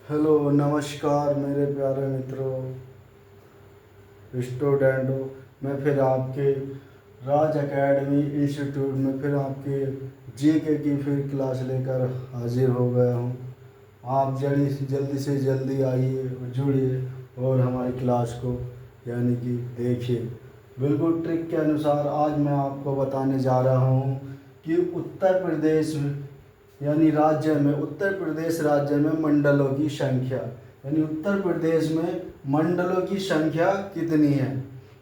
Hello नमस्कार मेरे प्यारे मित्रों, स्टूडेंटों। मैं फिर आपके राज एकेडमी इंस्टीट्यूट में फिर आपके जीके की फिर क्लास लेकर हाजिर हो गया हूँ। आप जल्दी से जल्दी आइए और जुड़िए और हमारी क्लास को यानी कि देखिए। बिल्कुल ट्रिक के अनुसार आज मैं आपको बताने जा रहा हूँ कि उत्तर प्रदेश यानी राज्य में उत्तर प्रदेश राज्य में मंडलों की संख्या, यानी उत्तर प्रदेश में मंडलों की संख्या कितनी है।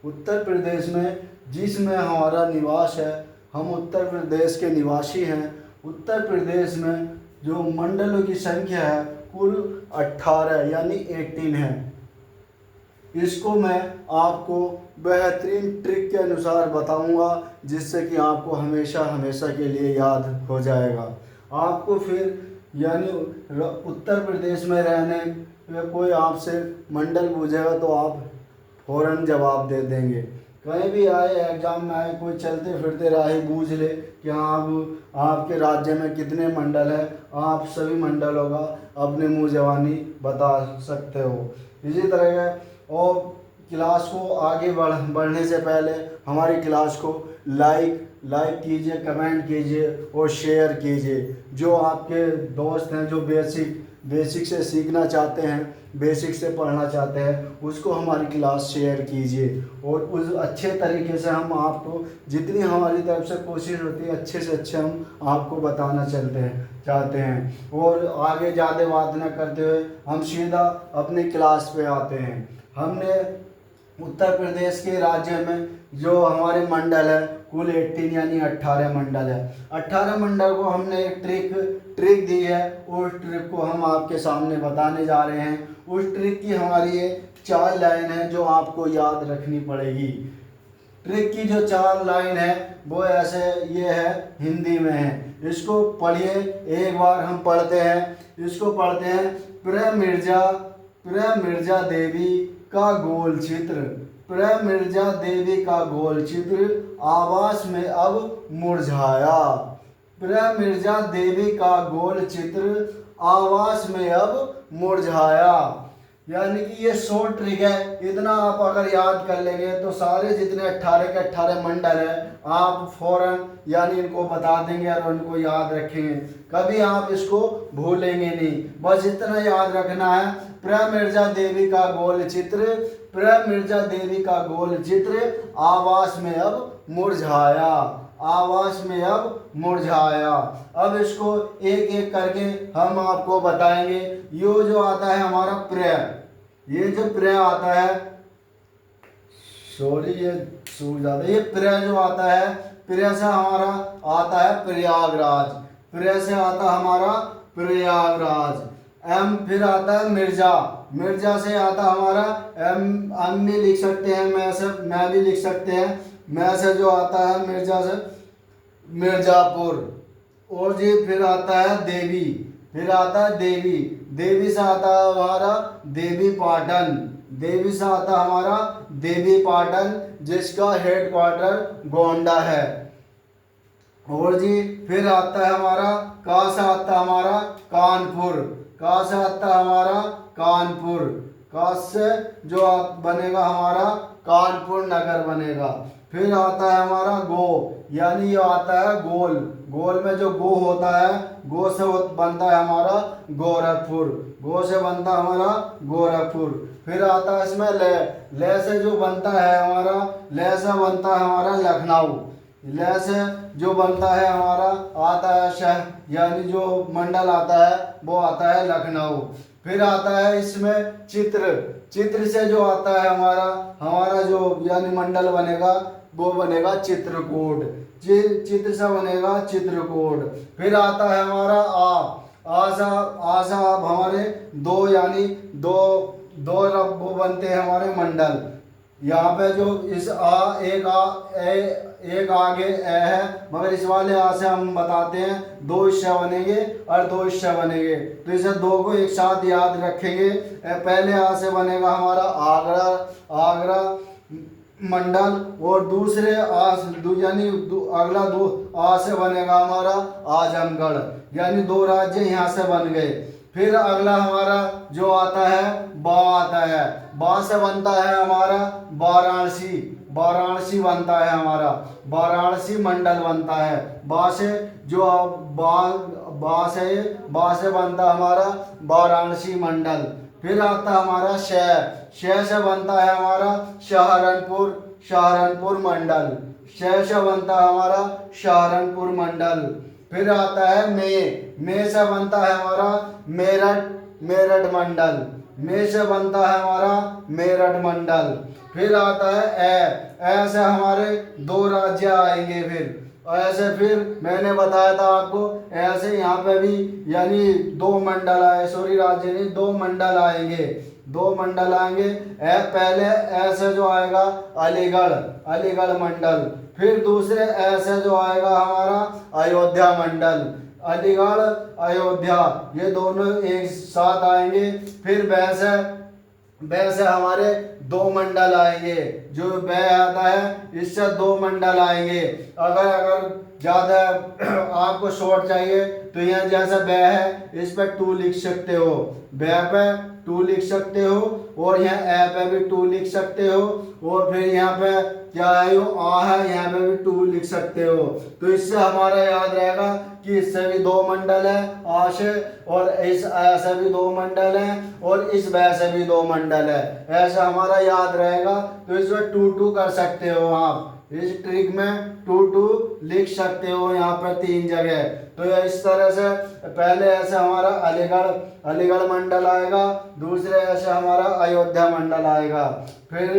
उत्तर प्रदेश में जिसमें हमारा निवास है, हम उत्तर प्रदेश के निवासी हैं। उत्तर प्रदेश में जो मंडलों की संख्या है कुल 18 यानी 18 है। इसको मैं आपको बेहतरीन ट्रिक के अनुसार बताऊंगा, जिससे कि आपको हमेशा हमेशा के लिए याद हो जाएगा। आपको फिर यानी उत्तर प्रदेश में रहने या कोई आपसे मंडल पूछेगा तो आप फ़ौरन जवाब दे देंगे। कहीं भी आए, एग्जाम में आए, कोई चलते फिरते राही पूछ ले कि हाँ आप आपके राज्य में कितने मंडल है, आप सभी मंडलों का अपने मुँह ज़बानी बता सकते हो। इसी तरह और क्लास को आगे बढ़ने से पहले हमारी क्लास को लाइक कीजिए, कमेंट कीजिए और शेयर कीजिए। जो आपके दोस्त हैं जो बेसिक से सीखना चाहते हैं, बेसिक से पढ़ना चाहते हैं, उसको हमारी क्लास शेयर कीजिए। और उस अच्छे तरीके से हम आपको जितनी हमारी तरफ से कोशिश होती है अच्छे से अच्छे हम आपको बताना चाहते हैं। और आगे ज़्यादा बात न करते हुए हम सीधा अपनी क्लास पे आते हैं। हमने उत्तर प्रदेश के राज्य में जो हमारे मंडल है कुल 18 यानी 18 मंडल है। 18 मंडल को हमने एक ट्रिक दी है, उस ट्रिक को हम आपके सामने बताने जा रहे हैं। उस ट्रिक की हमारी ये 4 लाइन है जो आपको याद रखनी पड़ेगी। ट्रिक की जो 4 लाइन है वो ऐसे ये है, हिंदी में है। इसको पढ़िए, एक बार हम पढ़ते हैं। इसको पढ़ते हैं। प्रेम मिर्जा देवी का गोल चित्र, प्रेम मिर्जा देवी का गोल चित्र आवास में अब मुरझाया। प्रेम मिर्जा देवी का गोल चित्र आवास में अब मुरझाया। यानी कि ये शॉर्ट ट्रिक है। इतना आप अगर याद कर लेंगे तो सारे जितने 18 के 18 मंडल है आप फौरन यानी इनको बता देंगे और उनको याद रखेंगे। कभी आप इसको भूलेंगे नहीं। बस इतना याद रखना है, प्रेम मिर्जा देवी का गोल चित्र, प्रेम मिर्जा देवी का गोल चित्र आवास में अब मुरझाया, आवास में अब मुरझाया। अब इसको एक एक करके हम आपको बताएंगे। ये जो आता है हमारा ये जो प्रे आता है, सॉरी ये सूझ जाता है। ये प्रे जो आता है, प्रे से हमारा आता है प्रयागराज, प्रे से आता हमारा प्रयागराज। एम फिर आता है मिर्जा, मिर्जा से आता हमारा एम भी लिख सकते हैं, मैं भी लिख सकते हैं। मैं से जो आता है मिर्जा से मिर्जापुर। और जी फिर आता है देवी, फिर आता है देवी, देवी से आता है हमारा देवी पाटन, देवी से आता हमारा देवी पाटन जिसका हेड क्वार्टर गोंडा है। और जी फिर आता है हमारा का से आता हमारा कानपुर, का से आता हमारा कानपुर, का से जो बनेगा हमारा कानपुर नगर बनेगा। फिर आता है हमारा गो, यानी ये आता है गोल, गोल में जो गो होता है, गो से बनता है हमारा गोरखपुर, गो से बनता है हमारा गोरखपुर। फिर आता है इसमें ले से जो बनता है हमारा, ले से बनता है हमारा लखनऊ, ले से जो बनता है हमारा आता है शहर यानी जो मंडल आता है वो आता है लखनऊ। फिर आता है इसमें चित्र, चित्र से जो आता है हमारा जो यानी मंडल बनेगा वो बनेगा चित्रकूट, चित्र से बनेगा चित्रकूट। फिर आता है हमारा आशा अब हमारे दो यानी दो वो बनते हैं हमारे मंडल। यहाँ पे जो इस एक आगे ए है, मगर इस वाले आ से हम बताते हैं 2 हिस्से बनेंगे और 2 हिस्से बनेंगे, तो इसे 2 को एक साथ याद रखेंगे। पहले आ से बनेगा हमारा आगरा मंडल और दूसरे यानी अगला आ से बनेगा हमारा आजमगढ़, यानी 2 राज्य यहाँ से बन गए। फिर अगला हमारा जो आता है बा आता है। बा से बनता है हमारा वाराणसी, वाराणसी बनता है हमारा, वाराणसी मंडल बनता है। बा से जो बा बा से बनता हमारा वाराणसी मंडल। फिर आता हमारा शह से बनता है हमारा सहारनपुर, सहारनपुर मंडल। शह से बनता है हमारा सहारनपुर मंडल। फिर आता है मे से बनता है हमारा मेरठ, मेरठ मंडल। मे से बनता है हमारा मेरठ मंडल। फिर आता है ए से हमारे दो राज्य आएंगे। फिर ऐसे फिर मैंने बताया था आपको, ऐसे यहाँ पे भी यानी दो मंडल आए, सॉरी राज्य नहीं, दो मंडल आएंगे, दो मंडल आएंगे। पहले ऐसे जो आएगा अलीगढ़, अलीगढ़ मंडल। फिर दूसरे ऐसे जो आएगा हमारा अयोध्या मंडल, अलीगढ़ अयोध्या, ये दोनों एक साथ आएंगे। फिर वैसे हमारे दो मंडल आएंगे, जो बै आता है इससे दो मंडल आएंगे। अगर ज़्यादा आपको शॉर्ट चाहिए तो यहाँ जैसा बै है इस पर 2 लिख सकते हो, बै पे 2 लिख सकते हो, और यहाँ ए पे भी 2 लिख सकते हो, और फिर यहाँ पे क्या है यो आ है, यहाँ पे भी 2 लिख सकते हो। तो इससे हमारा याद रहेगा कि इससे भी दो मंडल है आ से, और इस ऐसे भी दो मंडल हैं, और इस वैसे भी दो मंडल है, ऐसा हमारा याद रहेगा। तो इसमें 2 कर सकते हो आप, इस ट्रिक में 2 लिख सकते हो यहाँ पर 3 जगह। तो इस तरह से पहले ऐसे हमारा अलीगढ़, अलीगढ़ मंडल आएगा, दूसरे ऐसे हमारा अयोध्या मंडल आएगा। फिर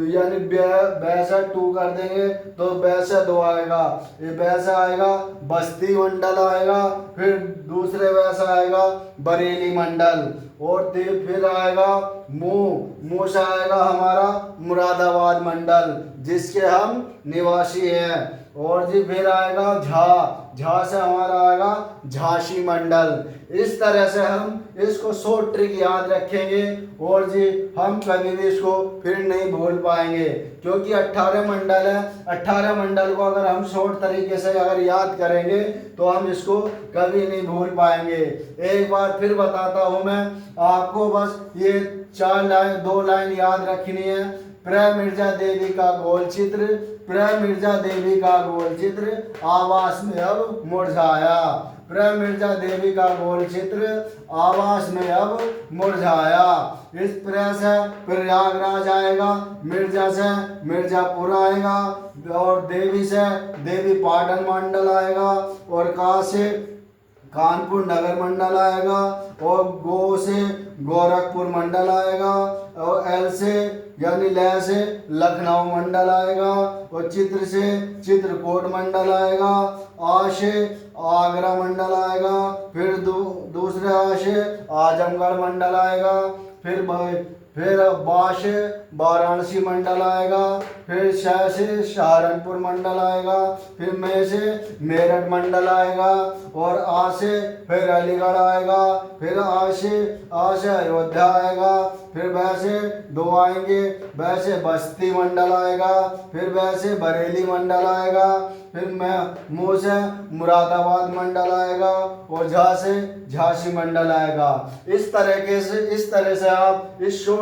यानी वैसे 2 कर देंगे तो वैसे 2 आएगा, ये वैसे आएगा बस्ती मंडल आएगा। फिर दूसरे वैसा आएगा बरेली मंडल, और फिर आएगा मुंह से आएगा हमारा मुरादाबाद मंडल, जिसके हम निवासी हैं। और जी फिर आएगा झा से हमारा आएगा झांसी मंडल। इस तरह से हम इसको शॉर्ट ट्रिक याद रखेंगे, और जी हम कभी भी इसको फिर नहीं भूल पाएंगे, क्योंकि 18 मंडल है। 18 मंडल को अगर हम शॉर्ट तरीके से अगर याद करेंगे तो हम इसको कभी नहीं भूल पाएंगे। एक बार फिर बताता हूँ मैं आपको, बस ये 4 लाइन 2 लाइन याद रखनी है। प्र मिर्जा देवी का गोल चित्र, प्र मिर्जा देवी का गोल चित्र आवास में अब मुरझाया, प्र मिर्जा देवी का गोल चित्र आवास में अब मुरझाया। इस प्र से प्रयागराज आएगा, मिर्जा से मिर्जापुर आएगा, और देवी से देवी पाटन मंडल आएगा, और का से कानपुर नगर मंडल आएगा, और गो से गोरखपुर मंडल आएगा, और एल से यानी लय से लखनऊ मंडल आएगा, और चित्र से चित्रकूट मंडल आएगा, आ से आगरा मंडल आएगा, फिर दूसरे आ से आजमगढ़ मंडल आएगा, फिर बा से वाराणसी मंडल आएगा, फिर शह से सहारनपुर मंडल आएगा, फिर मे से मेरठ मंडल आएगा, और आ से फिर अलीगढ़ आएगा, फिर आ से अयोध्या आएगा, फिर वैसे 2 आएंगे, वैसे बस्ती मंडल आएगा, फिर वैसे बरेली मंडल आएगा, फिर मुंह से मुरादाबाद मंडल आएगा, और झा से झांसी मंडल आएगा। इस तरह से आप इस शॉर्ट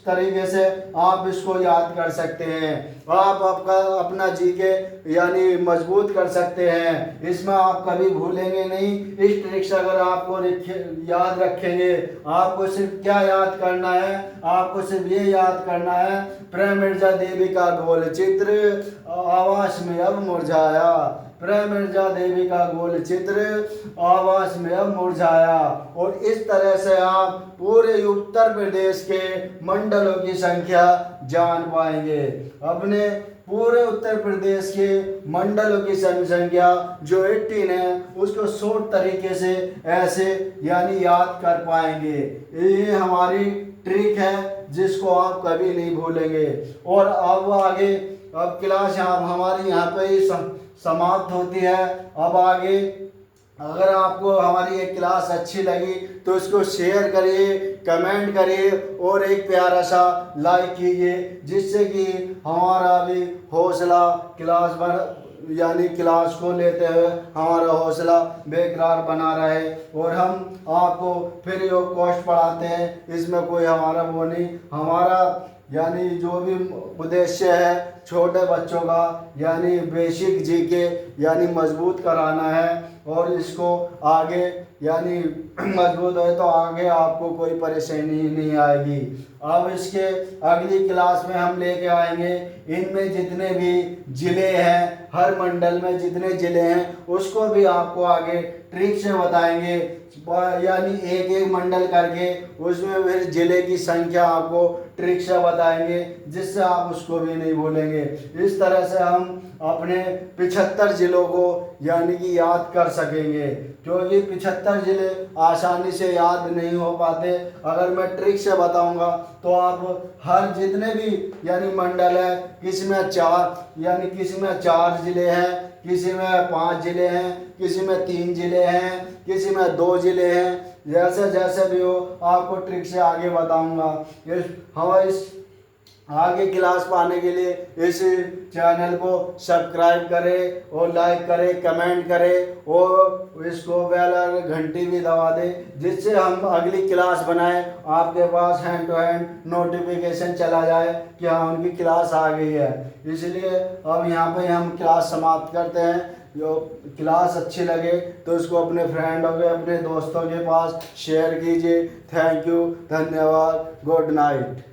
तरीके से आप इसको याद कर सकते हैं। आप अपना जीके यानी मजबूत कर सकते हैं, इसमें आप कभी भूलेंगे नहीं। इस ट्रिक से अगर आपको याद रखेंगे, आपको सिर्फ क्या याद करना है, आपको सिर्फ ये याद करना है, प्र मिर्जा देवी का गोल चित्र आवास में अब मुरझाया, प्र मिर्जा देवी का गोल चित्र आवास में अब मुरझाया। और इस तरह से आप पूरे उत्तर प्रदेश के मंडलों की संख्या जान पाएंगे। अपने पूरे उत्तर प्रदेश के मंडलों की संख्या जो 18 है उसको शॉर्ट तरीके से ऐसे यानी याद कर पाएंगे। ये हमारी ट्रिक है जिसको आप कभी नहीं भूलेंगे। और अब आगे अब क्लास हमारी यहाँ पे ही समाप्त होती है। अब आगे अगर आपको हमारी ये क्लास अच्छी लगी तो इसको शेयर करिए, कमेंट करिए, और एक प्यारा सा लाइक कीजिए, जिससे कि हमारा भी हौसला क्लास यानी क्लास को लेते हुए हमारा हौसला बेकरार बना रहे और हम आपको फ्री ऑफ कॉस्ट पढ़ाते हैं। इसमें कोई हमारा वो नहीं, हमारा यानी जो भी उद्देश्य है छोटे बच्चों का यानी बेसिक जीके यानी मजबूत कराना है और इसको आगे यानी मजबूत है तो आगे आपको कोई परेशानी नहीं आएगी। अब इसके अगली क्लास में हम लेके आएंगे इनमें जितने भी ज़िले हैं, हर मंडल में जितने ज़िले हैं उसको भी आपको आगे ट्रिक से बताएंगे, यानी एक एक मंडल करके उसमें फिर ज़िले की संख्या आपको ट्रिक से बताएंगे जिससे आप उसको भी नहीं भूलेंगे। इस तरह से हम अपने 75 ज़िलों को यानी कि याद कर सकेंगे, क्योंकि 75 ज़िले आसानी से याद नहीं हो पाते। अगर मैं ट्रिक से बताऊंगा तो आप हर जितने भी यानी मंडल है, किसी में 4 ज़िले हैं, किसी में 5 ज़िले हैं, किसी में 3 ज़िले हैं, किसी में 2 ज़िले हैं, जैसे जैसे भी हो आपको ट्रिक से आगे बताऊंगा। इस आगे क्लास पाने के लिए इस चैनल को सब्सक्राइब करें और लाइक करें, कमेंट करें और इसको बेल घंटी भी दबा दें जिससे हम अगली क्लास बनाएं आपके पास हैंड टू हैंड नोटिफिकेशन चला जाए कि हाँ उनकी क्लास आ गई है। इसलिए अब यहाँ पे हम क्लास समाप्त करते हैं। जो क्लास अच्छी लगे तो इसको अपने फ्रेंडों के, अपने दोस्तों के पास शेयर कीजिए। थैंक यू, धन्यवाद, गुड नाइट।